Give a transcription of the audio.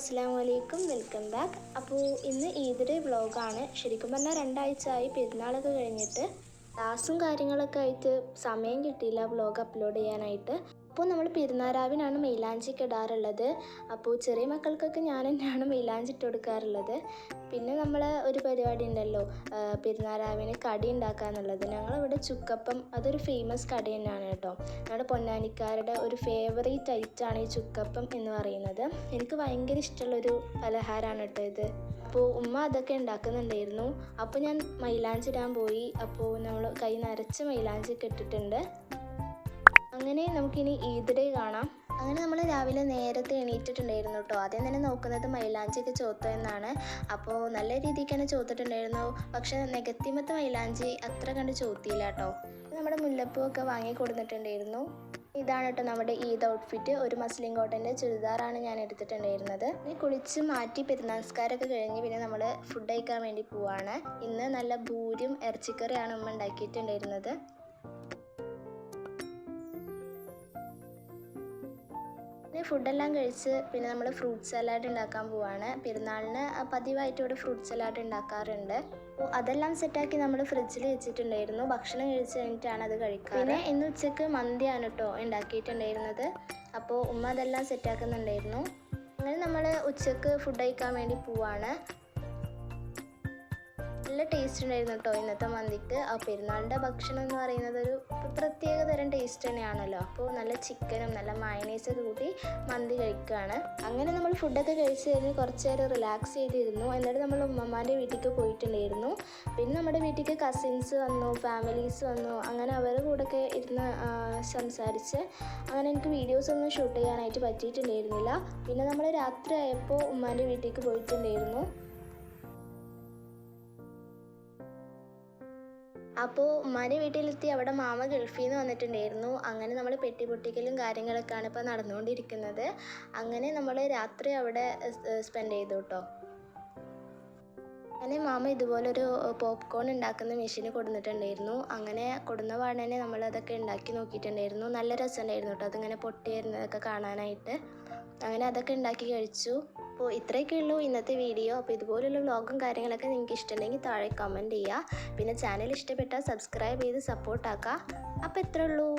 അസ്സലാമു അലൈക്കും, welcome back. അപ്പോൾ ഇന്ന് ഈദിൻ്റെ വ്ളോഗാണ്. ശരിക്കും പറഞ്ഞാൽ 2 ആഴ്ചയായി പെരുന്നാളൊക്കെ കഴിഞ്ഞിട്ട് ക്ലാസ്സും കാര്യങ്ങളൊക്കെ ആയിട്ട് സമയം കിട്ടിയില്ല വ്ളോഗ് അപ്ലോഡ് ചെയ്യാനായിട്ട്. അപ്പോൾ നമ്മൾ പെരുന്നാരാവിനാണ് മൈലാഞ്ചിക്ക് ഇടാറുള്ളത്. അപ്പോൾ ചെറിയ മക്കൾക്കൊക്കെ ഞാൻ തന്നെയാണ് മൈലാഞ്ചി ഇട്ട് കൊടുക്കാറുള്ളത്. പിന്നെ നമ്മൾ ഒരു പരിപാടി ഉണ്ടല്ലോ, പെരുന്നാരാവിന് കടി ഉണ്ടാക്കുക എന്നുള്ളത്. ഞങ്ങളിവിടെ ചുക്കപ്പം, അതൊരു ഫേമസ് കടി തന്നെയാണ് കേട്ടോ. ഞങ്ങളുടെ പൊന്നാനിക്കാരുടെ ഒരു ഫേവറേറ്റ് ഐറ്റമാണ് ഈ ചുക്കപ്പം എന്ന് പറയുന്നത്. എനിക്ക് ഭയങ്കര ഇഷ്ടമുള്ളൊരു പലഹാരമാണ് കേട്ടോ ഇത്. അപ്പോൾ ഉമ്മ അതൊക്കെ ഉണ്ടാക്കുന്നുണ്ടായിരുന്നു. അപ്പോൾ ഞാൻ മൈലാഞ്ചി ഇടാൻ പോയി. അപ്പോൾ നമ്മൾ കൈ നിറച്ച് മൈലാഞ്ചിയൊക്കെ ഇട്ടിട്ടുണ്ട്. അങ്ങനെ നമുക്കിനി ഈദ് ഡേ കാണാം. അങ്ങനെ നമ്മൾ രാവിലെ നേരത്തെ എണീറ്റിട്ടുണ്ടായിരുന്നു കേട്ടോ. ആദ്യം തന്നെ നോക്കുന്നത് മൈലാഞ്ചിയൊക്കെ ചോത്ത എന്നാണ്. അപ്പോൾ നല്ല രീതിക്ക് തന്നെ ചോത്തിട്ടുണ്ടായിരുന്നു. പക്ഷേ നെഗറ്റീവത്തെ മൈലാഞ്ചി അത്ര കണ്ട് ചോത്തിയില്ല കേട്ടോ. നമ്മുടെ മുല്ലപ്പൂ ഒക്കെ വാങ്ങി കൊടുത്തിട്ടുണ്ടായിരുന്നു. ഇതാണ് കേട്ടോ നമ്മുടെ ഈദ് ഔട്ട്ഫിറ്റ്. ഒരു മസ്ലിൻ കോട്ടൻ്റെ ചുരിദാറാണ് ഞാൻ എടുത്തിട്ടുണ്ടായിരുന്നത്. ഇനി കുളിച്ച് മാറ്റി പെരുന്നാൾസ്കാരമൊക്കെ കഴിഞ്ഞ് പിന്നെ നമ്മൾ ഫുഡ് കഴിക്കാൻ വേണ്ടി പോവാണ്. ഇന്ന് നല്ല ബൂരും ഇറച്ചിക്കറിയാണ് ഉമ്മ ഉണ്ടാക്കിയിട്ടുണ്ടായിരുന്നത്. ഫുഡെല്ലാം കഴിച്ച് പിന്നെ നമ്മൾ ഫ്രൂട്ട് സലാഡ് ഉണ്ടാക്കാൻ പോവാണ്. പെരുന്നാളിന് പതിവായിട്ട് ഇവിടെ ഫ്രൂട്ട് സലാഡ് ഉണ്ടാക്കാറുണ്ട്. അപ്പോൾ അതെല്ലാം സെറ്റാക്കി നമ്മൾ ഫ്രിഡ്ജിൽ വെച്ചിട്ടുണ്ടായിരുന്നു. ഭക്ഷണം കഴിച്ച് കഴിഞ്ഞിട്ടാണ് അത് കഴിക്കുക. പിന്നെ ഇന്ന് ഉച്ചക്ക് മന്തിയാണ് കേട്ടോ ഉണ്ടാക്കിയിട്ടുണ്ടായിരുന്നത്. അപ്പോൾ ഉമ്മ അതെല്ലാം സെറ്റാക്കുന്നുണ്ടായിരുന്നു. അങ്ങനെ നമ്മൾ ഉച്ചക്ക് ഫുഡ് കഴിക്കാൻ വേണ്ടി പോവാണ്. നല്ല ടേസ്റ്റ് ഉണ്ടായിരുന്നു കേട്ടോ ഇന്നത്തെ മന്തിക്ക്. ആ പെരുന്നാളിൻ്റെ ഭക്ഷണം എന്ന് പറയുന്നത് ഒരു പ്രത്യേക തരം ടേസ്റ്റ് തന്നെയാണല്ലോ. അപ്പോൾ നല്ല ചിക്കനും നല്ല മയണൈസൊക്കെ കൂട്ടി മന്തി കഴിക്കുകയാണ്. അങ്ങനെ നമ്മൾ ഫുഡൊക്കെ കഴിച്ച് കഴിഞ്ഞ് കുറച്ച് നേരം റിലാക്സ് ചെയ്തിരുന്നു. എന്നിട്ട് നമ്മൾ ഉമ്മമാൻ്റെ വീട്ടിലേക്ക് പോയിട്ടുണ്ടായിരുന്നു. പിന്നെ നമ്മുടെ വീട്ടിലേക്ക് കസിൻസ് വന്നു, ഫാമിലീസ് വന്നു. അങ്ങനെ അവരുടെ കൂടെയൊക്കെ ഇരുന്ന് സംസാരിച്ച് അങ്ങനെ എനിക്ക് വീഡിയോസൊന്നും ഷൂട്ട് ചെയ്യാനായിട്ട് പറ്റിയിട്ടുണ്ടായിരുന്നില്ല. പിന്നെ നമ്മൾ രാത്രി ആയപ്പോൾ ഉമ്മാൻ്റെ വീട്ടിലേക്ക് പോയിട്ടുണ്ടായിരുന്നു. അപ്പോൾ ഉമ്മാൻ്റെ വീട്ടിലെത്തി. അവിടെ മാമ ഗൾഫിൽ നിന്ന് വന്നിട്ടുണ്ടായിരുന്നു. അങ്ങനെ നമ്മൾ പെട്ടി പൊട്ടിക്കലും കാര്യങ്ങളൊക്കെയാണ് ഇപ്പോൾ നടന്നുകൊണ്ടിരിക്കുന്നത്. അങ്ങനെ നമ്മൾ രാത്രി അവിടെ സ്പെൻഡ് ചെയ്തു കേട്ടോ. അങ്ങനെ മാമ ഇതുപോലൊരു പോപ്കോൺ ഉണ്ടാക്കുന്ന മെഷീൻ കൊടുത്തിട്ടുണ്ടായിരുന്നു. അങ്ങനെ കൊടുന്ന പാടനെ നമ്മളതൊക്കെ ഉണ്ടാക്കി നോക്കിയിട്ടുണ്ടായിരുന്നു. നല്ല രസമുണ്ടായിരുന്നു കേട്ടോ അതിങ്ങനെ പൊട്ടി വരുന്നതൊക്കെ കാണാനായിട്ട്. അങ്ങനെ അതൊക്കെ ഉണ്ടാക്കി കഴിച്ചു. അപ്പോൾ ഇത്രയൊക്കെ ഉള്ളൂ ഇന്നത്തെ വീഡിയോ. അപ്പോൾ ഇതുപോലുള്ള വ്ളോഗും കാര്യങ്ങളൊക്കെ നിങ്ങൾക്ക് ഇഷ്ടമുണ്ടെങ്കിൽ താഴെ കമൻറ്റ് ചെയ്യുക. പിന്നെ ചാനൽ ഇഷ്ടപ്പെട്ടാൽ സബ്സ്ക്രൈബ് ചെയ്ത് സപ്പോർട്ടാക്കുക. അപ്പോൾ ഇത്രയേ ഉള്ളൂ.